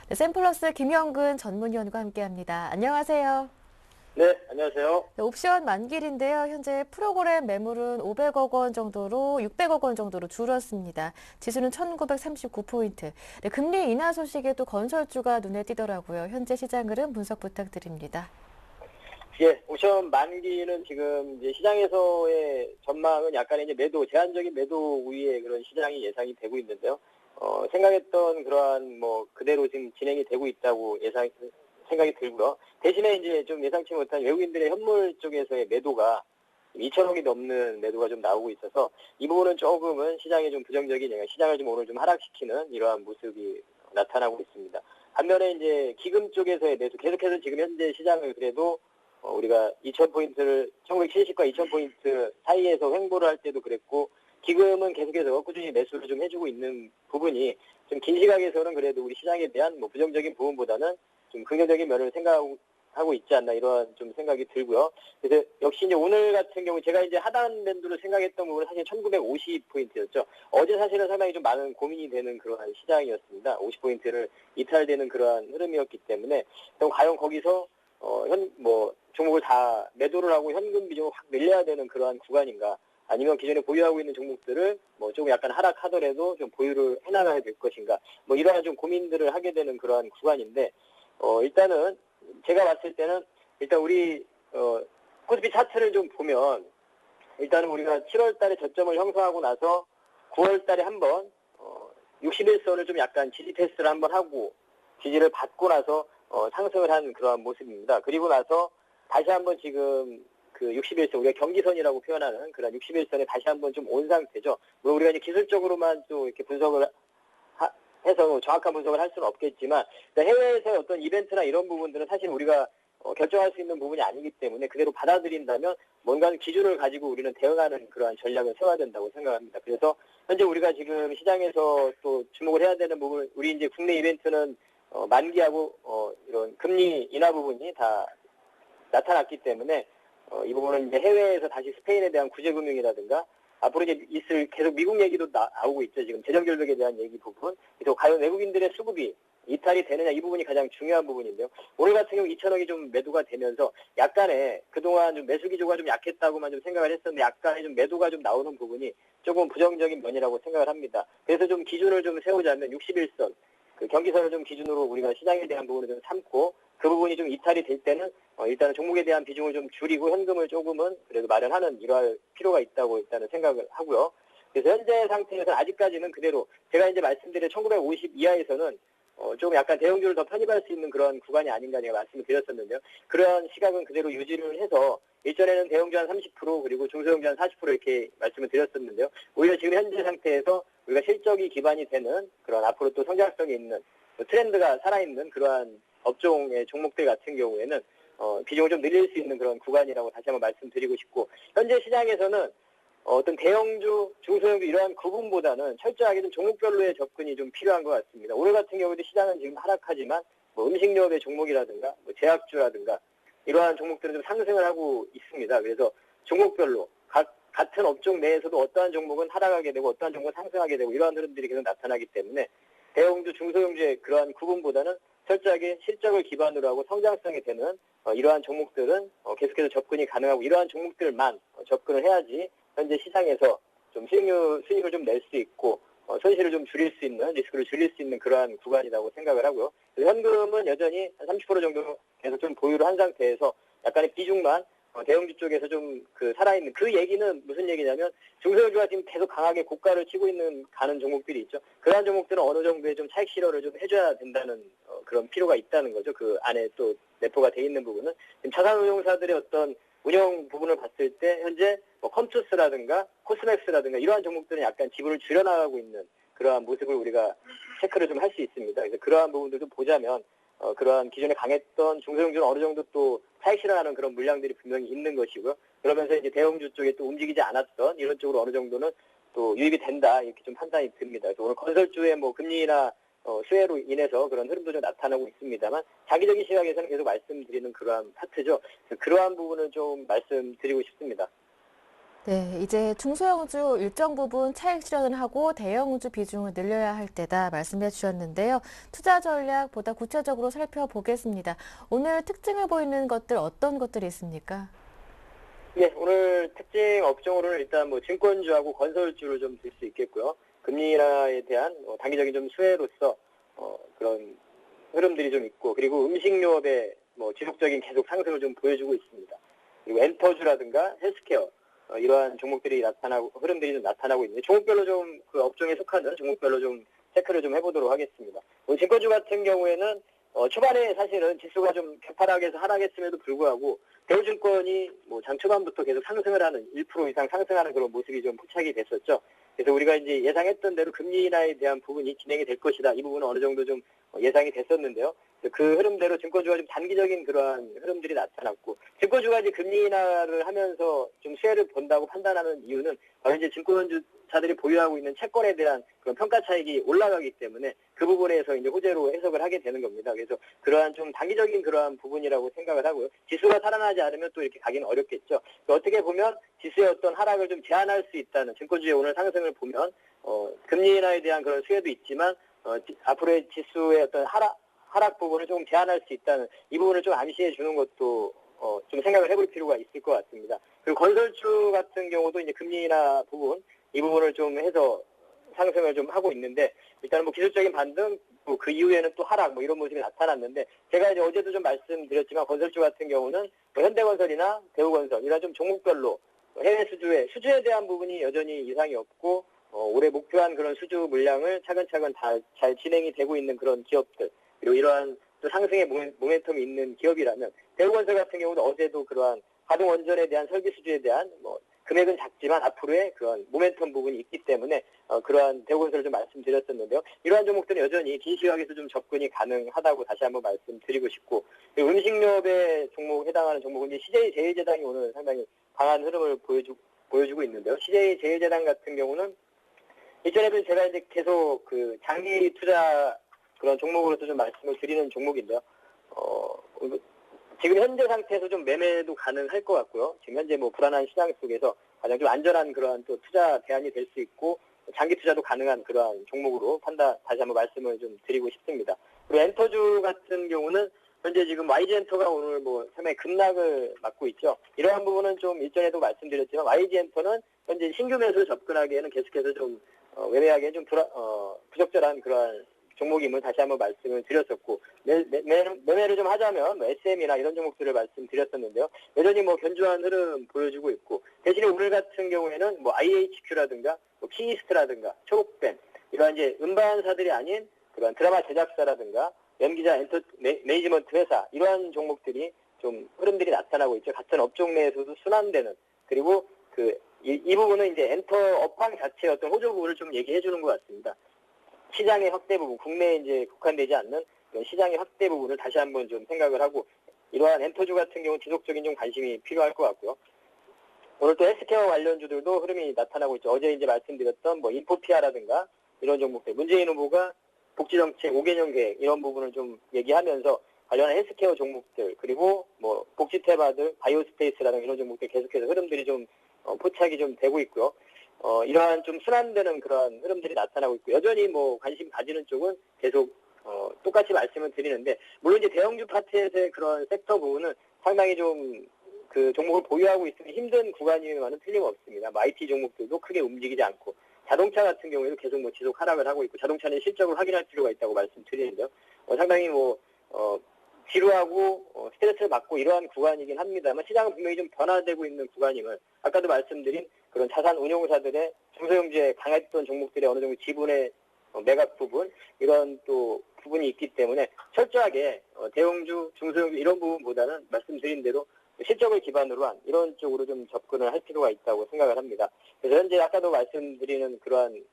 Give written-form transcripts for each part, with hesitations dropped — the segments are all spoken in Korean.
네, 샘플러스 김영근 전문위원과 함께합니다. 안녕하세요. 네, 안녕하세요. 네, 옵션 만기일인데요. 현재 프로그램 매물은 500억 원 정도로 600억 원 정도로 줄었습니다. 지수는 1939포인트. 네, 금리 인하 소식에 또 건설주가 눈에 띄더라고요. 현재 시장 흐름 분석 부탁드립니다. 예, 옵션 만기는 지금 이제 시장에서의 전망은 약간 이제 제한적인 매도 우위의 그런 시장이 예상이 되고 있는데요. 생각했던 그러한 그대로 지금 진행이 되고 있다고 생각이 들고요. 대신에 이제 좀 예상치 못한 외국인들의 현물 쪽에서의 매도가 2천억이 넘는 매도가 좀 나오고 있어서 이 부분은 조금은 시장에 좀 부정적인 영향, 시장을 좀 오늘 좀 하락시키는 이러한 모습이 나타나고 있습니다. 반면에 이제 기금 쪽에서의 매도, 계속해서 지금 현재 시장을 그래도 우리가 2,000포인트를 1970과 2,000포인트 사이에서 횡보를 할 때도 그랬고 기금은 계속해서 꾸준히 매수를 좀 해주고 있는 부분이 좀 긴 시각에서는 그래도 우리 시장에 대한 부정적인 부분보다는 좀 긍정적인 면을 생각하고 있지 않나 이러한 좀 생각이 들고요. 그래서 역시 이제 오늘 같은 경우 제가 이제 하단 밴드로 생각했던 부분은 사실 1950포인트였죠. 어제 사실은 상당히 좀 많은 고민이 되는 그러한 시장이었습니다. 50포인트를 이탈되는 그러한 흐름이었기 때문에 그럼 과연 거기서 종목을 다 매도를 하고 현금 비중을 확 늘려야 되는 그러한 구간인가? 아니면 기존에 보유하고 있는 종목들을 조금 약간 하락하더라도 좀 보유를 해나가야 될 것인가? 이러한 좀 고민들을 하게 되는 그러한 구간인데, 일단은 제가 봤을 때는 일단 우리 코스피 차트를 좀 보면 일단은 우리가 7월 달에 저점을 형성하고 나서 9월 달에 한번 61선을 좀 약간 지지 테스트를 한번 하고 지지를 받고 나서 상승을 한 그러한 모습입니다. 그리고 나서 다시 한번 지금 그 61선, 우리가 경기선이라고 표현하는 그런 61선에 다시 한번 좀 온 상태죠. 물론 우리가 이제 기술적으로만 또 이렇게 분석을 해서 정확한 분석을 할 수는 없겠지만, 해외에서의 어떤 이벤트나 이런 부분들은 사실 우리가 결정할 수 있는 부분이 아니기 때문에 그대로 받아들인다면 뭔가 기준을 가지고 우리는 대응하는 그러한 전략을 세워야 된다고 생각합니다. 그래서 현재 우리가 지금 시장에서 또 주목을 해야 되는 부분, 우리 이제 국내 이벤트는 만기하고 이런 금리 인하 부분이 다 나타났기 때문에 이 부분은 이제 해외에서 다시 스페인에 대한 구제금융이라든가 앞으로 이제 계속 미국 얘기도 나오고 있죠. 지금 재정 결백에 대한 얘기 부분. 그래서 과연 외국인들의 수급이 이탈이 되느냐 이 부분이 가장 중요한 부분인데요. 오늘 같은 경우 2천억이 좀 매도가 되면서 약간의 그동안 좀 매수 기조가 좀 약했다고만 좀 생각을 했었는데 약간의 좀 매도가 좀 나오는 부분이 조금 부정적인 면이라고 생각을 합니다. 그래서 좀 기준을 좀 세우자면 61선, 그 경기선을 좀 기준으로 우리가 시장에 대한 부분을 좀 삼고 그 부분이 좀 이탈이 될 때는 일단은 종목에 대한 비중을 좀 줄이고 현금을 조금은 그래도 마련하는 이러할 필요가 있다고 일단은 생각을 하고요. 그래서 현재 상태에서 아직까지는 그대로 제가 이제 말씀드린 1950 이하에서는 좀 약간 대형주를 더 편입할 수 있는 그런 구간이 아닌가 제가 말씀을 드렸었는데요. 그런 시각은 그대로 유지를 해서 일전에는 대형주 한 30% 그리고 중소형주 한 40% 이렇게 말씀을 드렸었는데요. 오히려 지금 현재 상태에서 우리가 실적이 기반이 되는 그런 앞으로 또 성장성이 있는 트렌드가 살아있는 그러한 업종의 종목들 같은 경우에는 비중을 좀 늘릴 수 있는 그런 구간이라고 다시 한번 말씀드리고 싶고 현재 시장에서는 어떤 대형주, 중소형주 이러한 구분보다는 철저하게 좀 종목별로의 접근이 좀 필요한 것 같습니다. 오늘 같은 경우도 시장은 지금 하락하지만 음식료업의 종목이라든가 제약주라든가 이러한 종목들은 좀 상승을 하고 있습니다. 그래서 종목별로 같은 업종 내에서도 어떠한 종목은 하락하게 되고 어떠한 종목은 상승하게 되고 이러한 흐름들이 계속 나타나기 때문에 대형주, 중소형주의 그러한 구분보다는 철저하게 실적을 기반으로 하고 성장성이 되는 이러한 종목들은 계속해서 접근이 가능하고 이러한 종목들만 접근을 해야지 현재 시장에서 좀 수익을 좀 낼 수 있고 손실을 좀 줄일 수 있는 리스크를 줄일 수 있는 그러한 구간이라고 생각을 하고요. 현금은 여전히 한 30% 정도 계속 좀 보유를 한 상태에서 약간의 비중만 대형주 쪽에서 좀 살아있는 그 얘기는 무슨 얘기냐면 중소형주가 지금 계속 강하게 고가를 치고 가는 종목들이 있죠. 그러한 종목들은 어느 정도의 좀 차익 실현을 좀 해줘야 된다는 그런 필요가 있다는 거죠. 그 안에 또 내포가 돼 있는 부분은 지금 자산운용사들의 어떤 운영 부분을 봤을 때 현재 컴투스라든가 코스맥스라든가 이러한 종목들은 약간 지분을 줄여나가고 있는 그러한 모습을 우리가 체크를 좀 할 수 있습니다. 그래서 그러한 부분들도 보자면 그러한 기존에 강했던 중소형주는 어느 정도 또 차익 실현하는 그런 물량들이 분명히 있는 것이고요. 그러면서 이제 대형주 쪽에 또 움직이지 않았던 이런 쪽으로 어느 정도는 또 유입이 된다 이렇게 좀 판단이 듭니다. 그래서 오늘 건설주의 금리나 수혜로 인해서 그런 흐름도 좀 나타나고 있습니다만 장기적인 시각에서는 계속 말씀드리는 그러한 파트죠. 그러한 부분을 좀 말씀드리고 싶습니다. 네, 이제 중소형주 일정 부분 차익 실현을 하고 대형주 비중을 늘려야 할 때다 말씀해 주셨는데요. 투자 전략 보다 구체적으로 살펴보겠습니다. 오늘 특징을 보이는 것들 어떤 것들이 있습니까? 네, 오늘 특징 업종으로는 일단 뭐 증권주하고 건설주를 좀 들 수 있겠고요. 금리 인하에 대한 단기적인 좀 수혜로서 그런 흐름들이 좀 있고, 그리고 음식료업의 뭐 지속적인 계속 상승을 좀 보여주고 있습니다. 그리고 엔터주라든가 헬스케어 이러한 종목들이 나타나고 흐름들이 좀 나타나고 있는데, 종목별로 좀 그 업종에 속하는 종목별로 좀 체크를 좀 해보도록 하겠습니다. 오늘 증권주 같은 경우에는 초반에 사실은 지수가 좀 개파락에서 하락했음에도 불구하고 대우증권이 뭐 장 초반부터 계속 상승을 하는 1% 이상 상승하는 그런 모습이 좀 포착이 됐었죠. 그래서 우리가 이제 예상했던 대로 금리 인하에 대한 부분이 진행이 될 것이다. 이 부분은 어느 정도 좀 예상이 됐었는데요. 그 흐름대로 증권주가 좀 단기적인 그러한 흐름들이 나타났고, 증권주가 이제 금리 인하를 하면서 좀 수혜를 본다고 판단하는 이유는 바로 이제 증권주사들이 보유하고 있는 채권에 대한 그런 평가 차익이 올라가기 때문에 그 부분에서 이제 호재로 해석을 하게 되는 겁니다. 그래서 그러한 좀 단기적인 그러한 부분이라고 생각을 하고요. 지수가 살아나지 않으면 또 이렇게 가기는 어렵겠죠. 어떻게 보면 지수의 어떤 하락을 좀 제한할 수 있다는, 증권주의 오늘 상승을 보면 금리 인하에 대한 그런 수혜도 있지만 앞으로의 지수의 어떤 하락 부분을 조금 제한할 수 있다는 이 부분을 좀 암시해 주는 것도 좀 생각을 해볼 필요가 있을 것 같습니다. 그리고 건설주 같은 경우도 이제 금리 인하 부분, 이 부분을 좀 해서 상승을 좀 하고 있는데, 일단 뭐 기술적인 반등, 그 이후에는 또 하락 뭐 이런 모습이 나타났는데, 제가 이제 어제도 좀 말씀드렸지만 건설주 같은 경우는 뭐 현대건설이나 대우건설 이런 좀 종목별로 해외 수주에 대한 부분이 여전히 이상이 없고 올해 목표한 그런 수주 물량을 차근차근 잘 진행이 되고 있는 그런 기업들, 그리고 이러한 또 상승의 모멘텀이 있는 기업이라면, 대우건설 같은 경우는 어제도 그러한 가동 원전에 대한 설비 수주에 대한 뭐 금액은 작지만 앞으로의 그런 모멘텀 부분이 있기 때문에 그러한 대우건설을 좀 말씀드렸었는데요. 이러한 종목들은 여전히 긴 시각에서 좀 접근이 가능하다고 다시 한번 말씀드리고 싶고, 음식료업에 해당하는 종목은 이제 CJ 제일제당이 오늘 상당히 강한 흐름을 보여주고 있는데요. CJ 제일제당 같은 경우는 이전에도 제가 이제 계속 그 장기 투자 그런 종목으로서 좀 말씀을 드리는 종목인데요. 지금 현재 상태에서 좀 매매도 가능할 것 같고요. 지금 현재 뭐 불안한 시장 속에서 가장 좀 안전한 그러한 또 투자 대안이 될 수 있고, 장기 투자도 가능한 그러한 종목으로 다시 한번 말씀을 좀 드리고 싶습니다. 그리고 엔터주 같은 경우는 현재 지금 YG엔터가 오늘 뭐 상당히 급락을 맞고 있죠. 이러한 부분은 좀 일전에도 말씀드렸지만 YG엔터는 현재 신규 매수를 접근하기에는 계속해서 좀 매매하기에는 좀 부적절한 그러한 종목임을 다시 한번 말씀을 드렸었고, 매매를 좀 하자면 SM이나 이런 종목들을 말씀드렸었는데요. 여전히 뭐 견조한 흐름 보여주고 있고, 대신에 오늘 같은 경우에는 뭐 IHQ라든가 뭐 키이스트라든가 초록뱀 이러한 이제 음반사들이 아닌 그런 드라마 제작사라든가 연기자 매니지먼트 회사, 이러한 종목들이 좀 흐름들이 나타나고 있죠. 같은 업종 내에서도 순환되는, 그리고 이 부분은 이제 엔터 업황 자체의 어떤 호조 부분을 좀 얘기해 주는 것 같습니다. 시장의 확대 부분, 국내에 이제 국한되지 않는 그런 시장의 확대 부분을 다시 한번 좀 생각을 하고, 이러한 엔터주 같은 경우 지속적인 좀 관심이 필요할 것 같고요. 오늘 또 헬스케어 관련주들도 흐름이 나타나고 있죠. 어제 이제 말씀드렸던 뭐 인포피아라든가 이런 종목들, 문재인 후보가 복지정책 5개년 계획 이런 부분을 좀 얘기하면서 관련한 헬스케어 종목들, 그리고 뭐 복지테마들, 바이오스페이스라든가 이런 종목들 계속해서 흐름들이 좀 포착이 좀 되고 있고요. 이러한 좀 순환되는 그런 흐름들이 나타나고 있고, 여전히 뭐 관심 가지는 쪽은 계속 똑같이 말씀을 드리는데, 물론 이제 대형주 파트에서의 그런 섹터 부분은 상당히 좀 그 종목을 보유하고 있으면 힘든 구간이면은 틀림없습니다. 뭐 IT 종목들도 크게 움직이지 않고, 자동차 같은 경우에도 계속 뭐 지속 하락을 하고 있고, 자동차는 실적을 확인할 필요가 있다고 말씀드리는데요. 상당히 뭐 지루하고 스트레스를 받고 이러한 구간이긴 합니다만, 시장은 분명히 좀 변화되고 있는 구간임을, 아까도 말씀드린 그런 자산 운용사들의 중소형주에 강했던 종목들의 어느 정도 지분의 매각 부분, 이런 또 부분이 있기 때문에 철저하게 대형주, 중소형주 이런 부분보다는 말씀드린 대로 실적을 기반으로 한 이런 쪽으로 좀 접근을 할 필요가 있다고 생각을 합니다. 그래서 현재 아까도 말씀드리는 그러한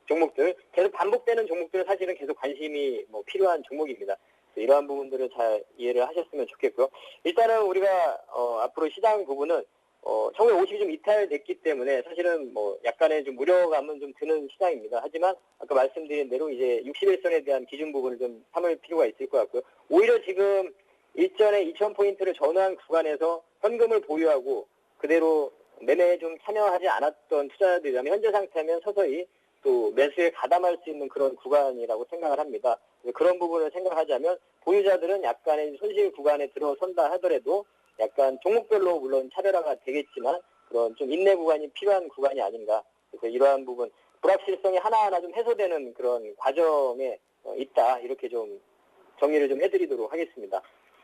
종목들, 계속 반복되는 종목들은 사실은 계속 관심이 필요한 종목입니다. 이러한 부분들을 잘 이해를 하셨으면 좋겠고요. 일단은 우리가 앞으로 시장 부분은 1950이 좀 이탈됐기 때문에 사실은 약간의 좀 우려감은 좀 드는 시장입니다. 하지만 아까 말씀드린 대로 이제 61선에 대한 기준 부분을 좀 삼을 필요가 있을 것 같고요. 오히려 지금 일전에 2000포인트를 전후한 구간에서 현금을 보유하고 그대로 매매에 좀 참여하지 않았던 투자자들이라면 현재 상태면 서서히 또 매수에 가담할 수 있는 그런 구간이라고 생각을 합니다. 그런 부분을 생각하자면 보유자들은 약간의 손실 구간에 들어선다 하더라도 약간 종목별로 물론 차별화가 되겠지만 그런 좀 인내 구간이 필요한 구간이 아닌가. 그래서 이러한 부분 불확실성이 하나하나 좀 해소되는 그런 과정에 있다. 이렇게 좀 정리를 좀 해드리도록 하겠습니다.